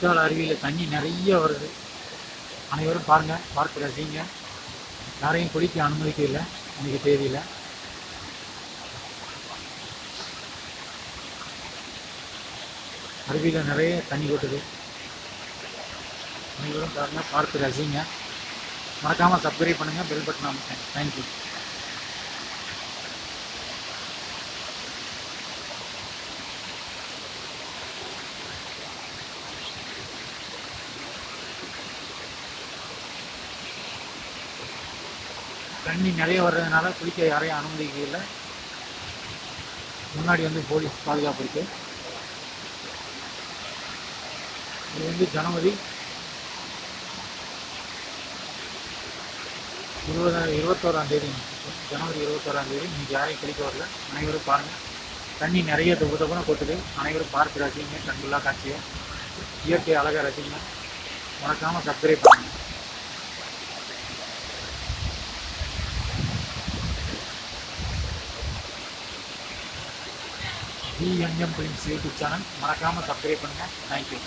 குற்றால அருவியில் தண்ணி நிறைய வருது. அனைவரும் பாருங்கள், பார்த்து ரசிங்க. யாரையும் குளிக்க அனுமதிக்கவில்லை இன்றைக்கி தேதியில். அருவியில் நிறைய தண்ணி கொட்டுது. அனைவரும் பாருங்கள், பார்த்து ரசிங்க. மறக்காமல் சப்ஸ்கிரைப் பண்ணுங்கள், பெல் பட்டன் அமுக்குங்க. தேங்க்யூ. தண்ணி நிறைய வர்றதுனால குளிக்க யாரையும் அனுமதிக்கல. முன்னாடி வந்து போலீஸ் பாதுகாப்பு இருக்குது. இது வந்து ஜனவரி 21ஆம் தேதி. ஜனவரி 21ஆம் தேதி. இன்றைக்கி யாரையும் குளிக்க வரல. அனைவரும் பாருங்கள், தண்ணி நிறைய தொகுத்தப்பன கொட்டுது. அனைவரும் பார்த்து ரசிங்க. கண்குள்ளா காட்சியை, இயற்கை அழகாக ரசிங்க. மறக்காமல் சப்ஸ்கிரைப் பண்ணுங்கள். டிஎன்எம் பிலிம்ஸ் யூடியூப் சேனல் மறக்காமல் சப்ஸ்கிரைப் பண்ணுங்கள். தேங்க்யூ.